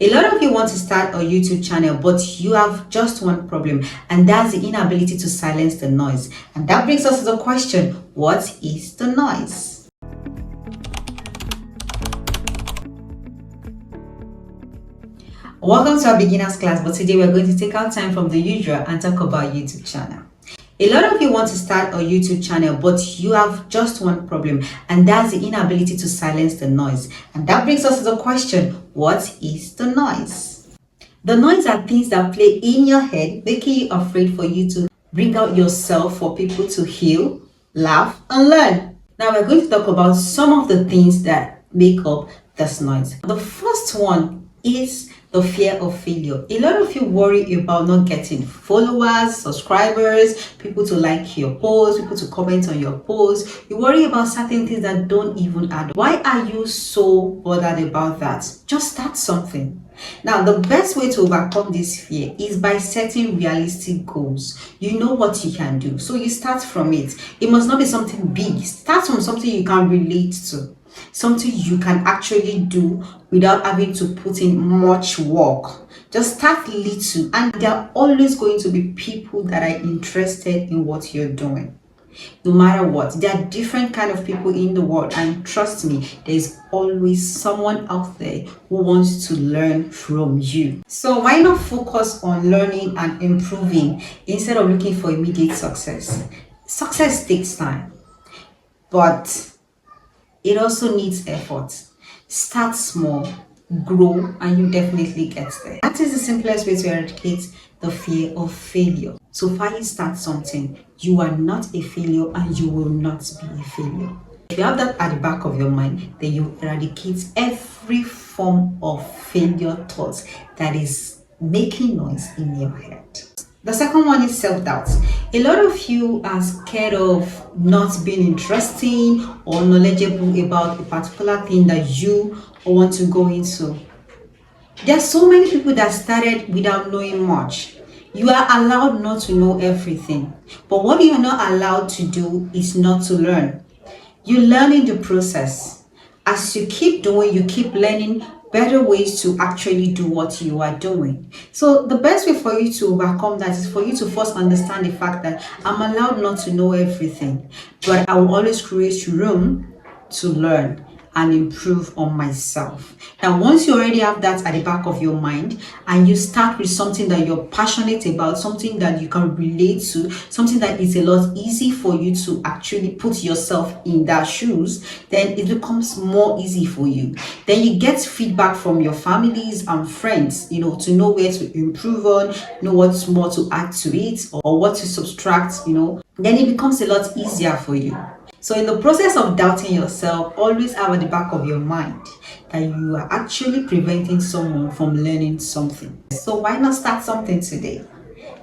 A lot of you want to start a YouTube channel, but you have just one problem, and that's the inability to silence the noise. And that brings us to the question, what is the noise? Welcome to our beginners class, but today we're going to take our time from the usual and talk about YouTube channel. A lot of you want to start a YouTube channel, but you have just one problem, and that's the inability to silence the noise. And that brings us to the question, what is the noise? The noise are things that play in your head, making you afraid for you to bring out yourself for people to heal, laugh, and learn. Now we're going to talk about some of the things that make up this noise. The first one is the fear of failure. A lot of you worry about not getting followers, subscribers, people to like your posts, people to comment on your posts. You worry about certain things that don't even add up. Why are you so bothered about that? Just start something. Now, the best way to overcome this fear is by setting realistic goals. You know what you can do, so you start from it. It must not be something big. Start from something you can relate to. Something you can actually do without having to put in much work. Just start little, and there are always going to be people that are interested in what you're doing. No matter what, there are different kind of people in the world, and trust me, there's always someone out there who wants to learn from you. So why not focus on learning and improving instead of looking for immediate success? Success takes time, but it also needs effort. Start small, grow, and you definitely get there. That is the simplest way to eradicate the fear of failure. So far you start something, you are not a failure and you will not be a failure. If you have that at the back of your mind, then you eradicate every form of failure thoughts that is making noise in your head. The second one is self-doubt. A lot of you are scared of not being interesting or knowledgeable about a particular thing that you want to go into. There are so many people that started without knowing much. You are allowed not to know everything, but what you are not allowed to do is not to learn. You learn in the process. As you keep doing, you keep learning better ways to actually do what you are doing. So the best way for you to overcome that is for you to first understand the fact that I'm allowed not to know everything, but I will always create room to learn and improve on myself. Now, once you already have that at the back of your mind and you start with something that you're passionate about, something that you can relate to, something that is a lot easy for you to actually put yourself in that shoes, then it becomes more easy for you. Then you get feedback from your families and friends, to know where to improve on, know what's more to add to it or what to subtract, then it becomes a lot easier for you. So in the process of doubting yourself, always have at the back of your mind that you are actually preventing someone from learning something. So why not start something today?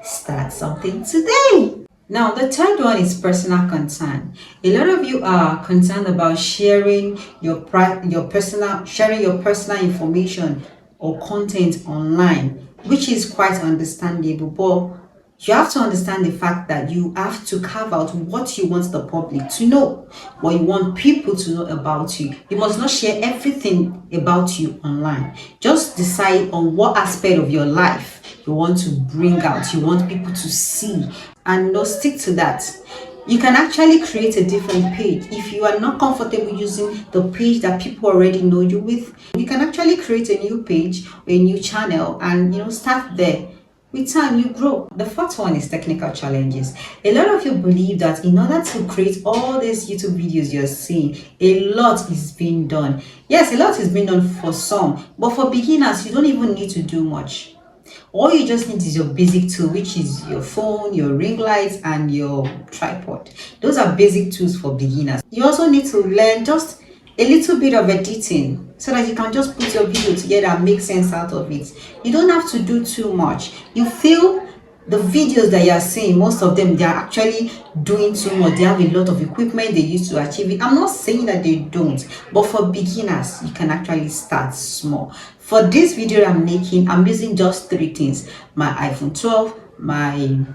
Start something today. Now, the third one is personal concern. A lot of you are concerned about sharing your personal information or content online, which is quite understandable, but you have to understand the fact that you have to carve out what you want the public to know, what you want people to know about you. You must not share everything about you online. Just decide on what aspect of your life you want to bring out, you want people to see, and stick to that. You can actually create a different page. If you are not comfortable using the page that people already know you with, you can actually create a new page or a new channel and start there. With time, you grow. The fourth one is technical challenges. A lot of you believe that in order to create all these YouTube videos you're seeing, a lot is being done. Yes, a lot is being done for some, but for beginners, you don't even need to do much. All you just need is your basic tool, which is your phone, your ring lights, and your tripod. Those are basic tools for beginners. You also need to learn just a little bit of editing so that you can just put your video together and make sense out of it. You don't have to do too much. You feel the videos that you are seeing, most of them, they are actually doing too much. They have a lot of equipment they use to achieve it. I'm not saying that they don't, but for beginners, you can actually start small. For this video I'm making, I'm using just 3 things: my iPhone 12, my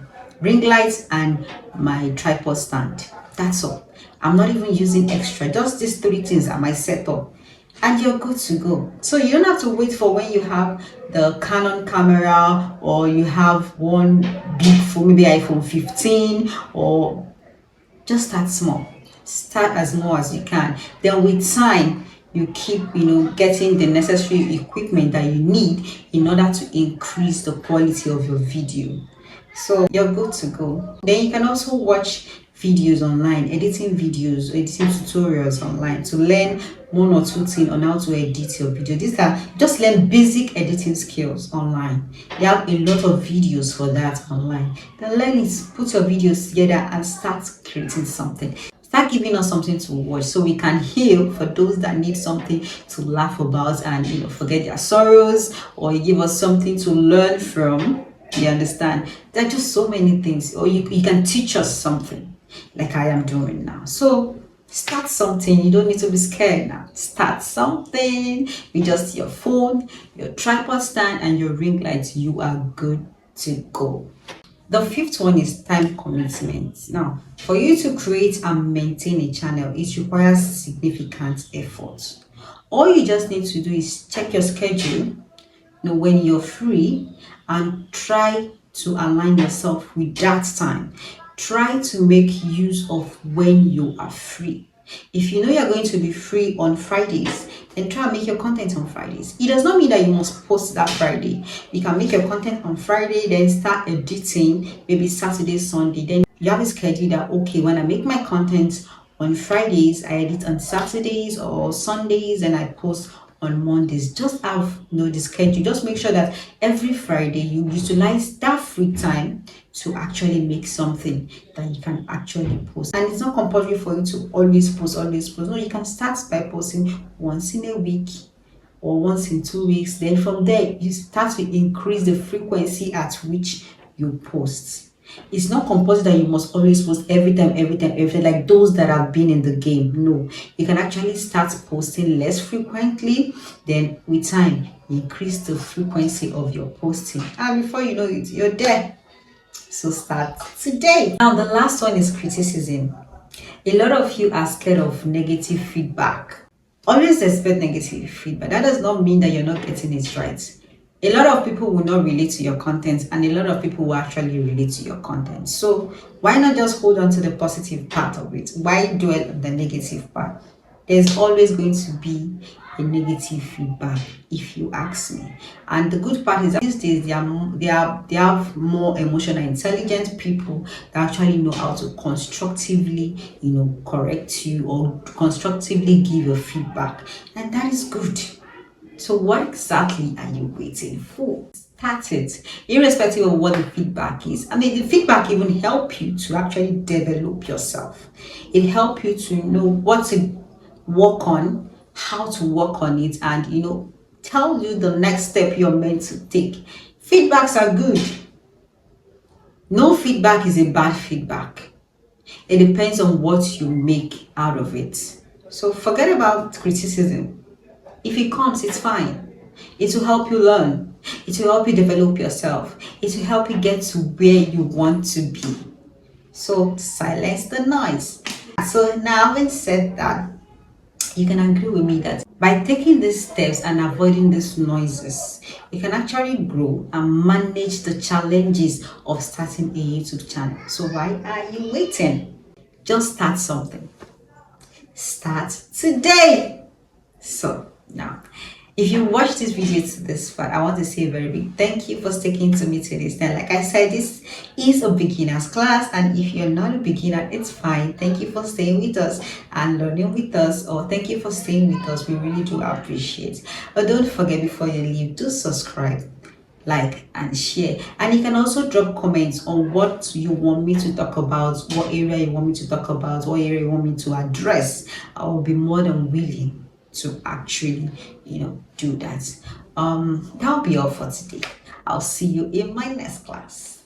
ring lights, and my tripod stand. That's all. I'm not even using extra. Just these 3 things are my setup. and you're good to go. So you don't have to wait for when you have the Canon camera or you have one big phone, maybe iPhone 15, or just start small. Start as small as you can. Then with time, you keep, getting the necessary equipment that you need in order to increase the quality of your video. So you're good to go. Then you can also watch videos online, editing videos, editing tutorials online to learn one or two things on how to edit your video. These are just learn basic editing skills online. They have a lot of videos for that online. Then learn it, put your videos together and start creating something. Start giving us something to watch so we can heal for those that need something to laugh about and forget their sorrows, or you give us something to learn from. You understand? There are just so many things, or you can teach us something like I am doing now. So start something. You don't need to be scared now. Start something with just your phone, your tripod stand, and your ring light. You are good to go. The fifth one is time commitment. Now, for you to create and maintain a channel, it requires significant effort. All you just need to do is check your schedule, when you're free, and try to align yourself with that time. Try to make use of when you are free. If you know you're going to be free on Fridays, then try and make your content on Fridays. It does not mean that you must post that Friday. You can make your content on Friday, then start editing maybe Saturday, Sunday. Then you have a schedule that, okay, when I make my content on Fridays, I edit on Saturdays or Sundays, and I post on Mondays. Just have the schedule. Just make sure that every Friday you utilize that free time to actually make something that you can actually post. And it's not compulsory for you to always post. No, you can start by posting once in a week or once in 2 weeks. Then from there, you start to increase the frequency at which you post. It's not compulsory that you must always post every time, like those that have been in the game. No, you can actually start posting less frequently. Then with time, increase the frequency of your posting, and before you know it, you're there. So start today. Now the last one is criticism. A lot of you are scared of negative feedback. Always expect negative feedback. That does not mean that you're not getting it right. A lot of people will not relate to your content, and a lot of people will actually relate to your content. So why not just hold on to the positive part of it? Why dwell on the negative part? There's always going to be a negative feedback, if you ask me. And the good part is that these days they have more emotional intelligent people that actually know how to constructively correct you or constructively give you feedback, and that is good. So what exactly are you waiting for? Start it, irrespective of what the feedback is. I mean, the feedback even help you to actually develop yourself. It helps you to know what to work on, how to work on it, and tell you the next step you're meant to take. Feedbacks are good. No feedback is a bad feedback. It depends on what you make out of it. So forget about criticism. If it comes, it's fine. It will help you learn. It will help you develop yourself. It will help you get to where you want to be. So silence the noise. So now, having said that, you can agree with me that by taking these steps and avoiding these noises, you can actually grow and manage the challenges of starting a YouTube channel. So why are you waiting? Just start something. Start today. So now, if you watched this video to this far, I want to say a very big thank you for sticking to me to this. Now, like I said, this is a beginner's class, and if you're not a beginner, it's fine. Thank you for staying with us and learning with us, or thank you for staying with us. We really do appreciate. But don't forget, before you leave, do subscribe, like, and share. And you can also drop comments on what you want me to talk about, what area you want me to talk about, what area you want me to address. I will be more than willing to actually do that. That'll be all for today. I'll see you in my next class.